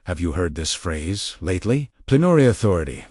Have you heard this phrase lately? Plenary authority.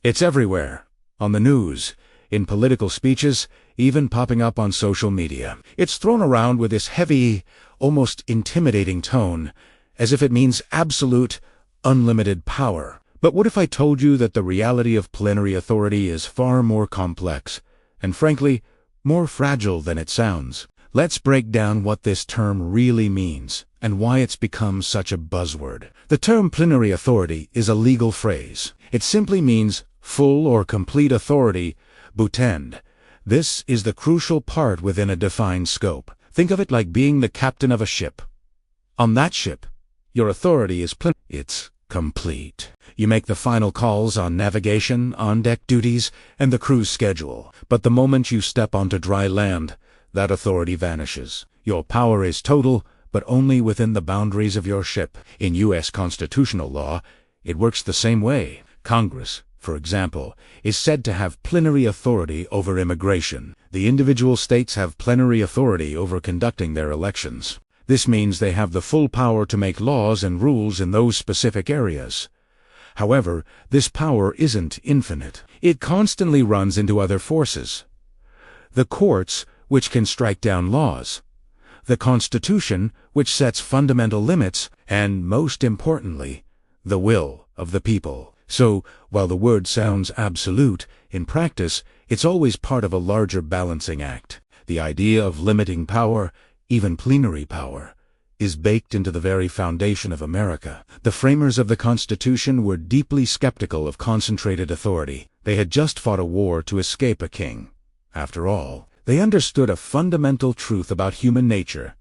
It's everywhere. On the news, in political speeches, even popping up on social media. It's thrown around with this heavy, almost intimidating tone, as if it means absolute, unlimited power. But what if I told you that the reality of plenary authority is far more complex, and frankly, more fragile than it sounds? Let's break down what this term really means, and why it's become such a buzzword. The term plenary authority is a legal phrase. It simply means full or complete authority, boutend. This is the crucial part within a defined scope. Think of it like being the captain of a ship. On that ship, your authority is it's complete. You make the final calls on navigation, on-deck duties, and the cruise schedule. But the moment you step onto dry land, that authority vanishes. Your power is total, but only within the boundaries of your ship. In U.S. constitutional law, it works the same way. Congress, for example, is said to have plenary authority over immigration. The individual states have plenary authority over conducting their elections. This means they have the full power to make laws and rules in those specific areas. However, this power isn't infinite. It constantly runs into other forces. The courts, which can strike down laws. The Constitution, which sets fundamental limits, and, most importantly, the will of the people. So, while the word sounds absolute, in practice, it's always part of a larger balancing act. The idea of limiting power, even plenary power, is baked into the very foundation of America. The framers of the Constitution were deeply skeptical of concentrated authority. They had just fought a war to escape a king. After all, they understood a fundamental truth about human nature.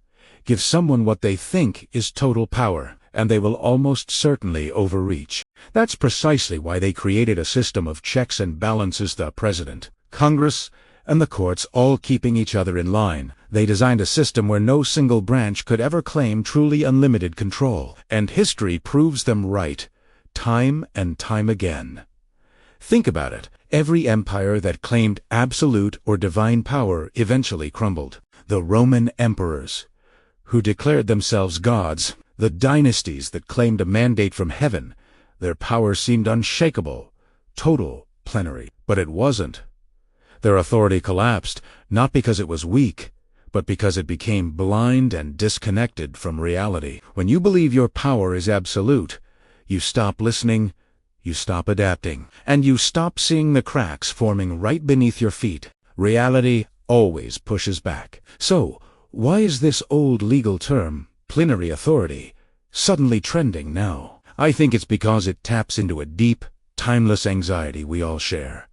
Give someone what they think is total power, and they will almost certainly overreach. That's precisely why they created a system of checks and balances: the president, Congress, and the courts all keeping each other in line. They designed a system where no single branch could ever claim truly unlimited control. And history proves them right, time and time again. Think about it. Every empire that claimed absolute or divine power eventually crumbled. The Roman emperors, who declared themselves gods, the dynasties that claimed a mandate from heaven, their power seemed unshakable, total, plenary. But it wasn't. Their authority collapsed, not because it was weak, but because it became blind and disconnected from reality. When you believe your power is absolute, you stop listening, you stop adapting, and you stop seeing the cracks forming right beneath your feet. Reality always pushes back. So, why is this old legal term, plenary authority, suddenly trending now? I think it's because it taps into a deep, timeless anxiety we all share.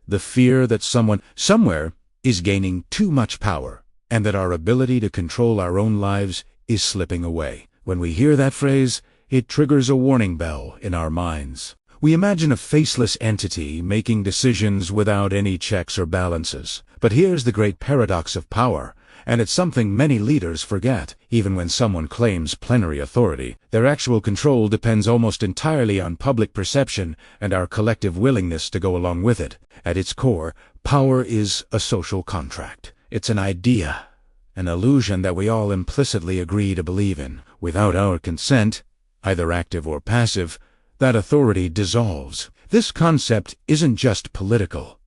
The fear that someone, somewhere, is gaining too much power, and that our ability to control our own lives is slipping away. When we hear that phrase, it triggers a warning bell in our minds. We imagine a faceless entity making decisions without any checks or balances. But here's the great paradox of power, and it's something many leaders forget. Even when someone claims plenary authority, their actual control depends almost entirely on public perception and our collective willingness to go along with it. At its core, power is a social contract. It's an idea, an illusion that we all implicitly agree to believe in. Without our consent, either active or passive, that authority dissolves. This concept isn't just political.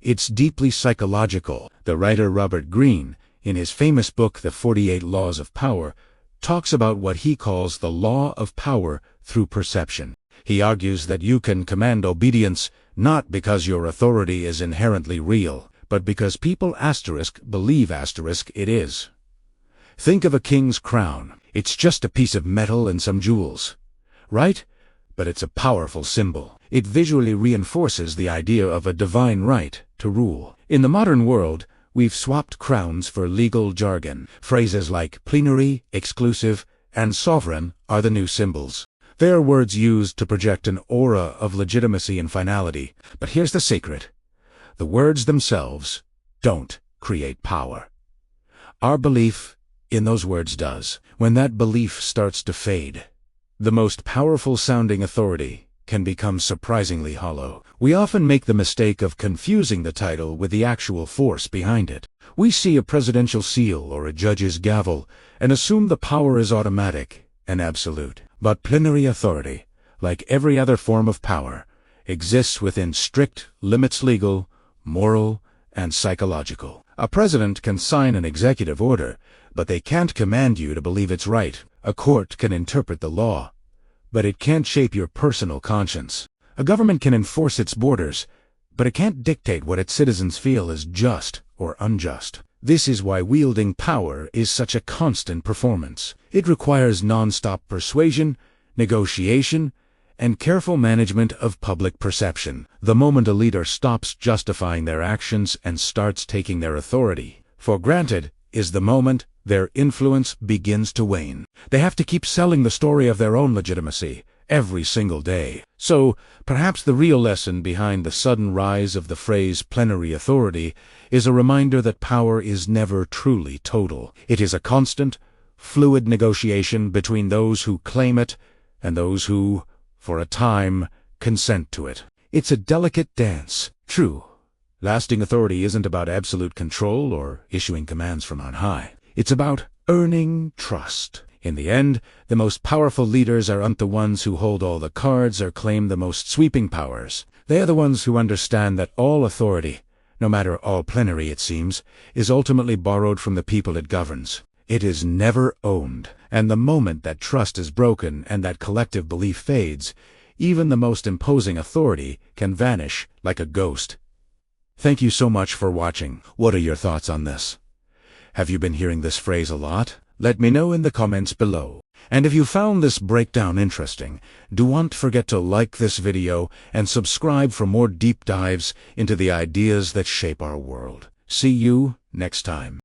It's deeply psychological. The writer Robert Greene, in his famous book The 48 Laws of Power, talks about what he calls the law of power through perception. He argues that you can command obedience not because your authority is inherently real, but because people believe it is. Think of a king's crown. It's just a piece of metal and some jewels, right? But it's a powerful symbol. It visually reinforces the idea of a divine right to rule. In the modern world, we've swapped crowns for legal jargon. Phrases like plenary, exclusive, and sovereign are the new symbols. They are words used to project an aura of legitimacy and finality. But here's the secret. The words themselves don't create power. Our belief in those words does. When that belief starts to fade, the most powerful sounding authority can become surprisingly hollow. We often make the mistake of confusing the title with the actual force behind it. We see a presidential seal or a judge's gavel and assume the power is automatic and absolute. But plenary authority, like every other form of power, exists within strict limits, legal, moral, and psychological. A president can sign an executive order, but they can't command you to believe it's right. A court can interpret the law, but it can't shape your personal conscience. A government can enforce its borders, but it can't dictate what its citizens feel is just or unjust. This is why wielding power is such a constant performance. It requires non-stop persuasion, negotiation, and careful management of public perception. The moment a leader stops justifying their actions and starts taking their authority for granted is the moment their influence begins to wane. They have to keep selling the story of their own legitimacy every single day. So, perhaps the real lesson behind the sudden rise of the phrase plenary authority is a reminder that power is never truly total. It is a constant, fluid negotiation between those who claim it and those who, for a time, consent to it. It's a delicate dance. True, lasting authority isn't about absolute control or issuing commands from on high. It's about earning trust. In the end, the most powerful leaders aren't the ones who hold all the cards or claim the most sweeping powers. They are the ones who understand that all authority, no matter all plenary it seems, is ultimately borrowed from the people it governs. It is never owned, and the moment that trust is broken and that collective belief fades, even the most imposing authority can vanish like a ghost. Thank you so much for watching. What are your thoughts on this? Have you been hearing this phrase a lot? Let me know in the comments below. And if you found this breakdown interesting, don't forget to like this video and subscribe for more deep dives into the ideas that shape our world. See you next time.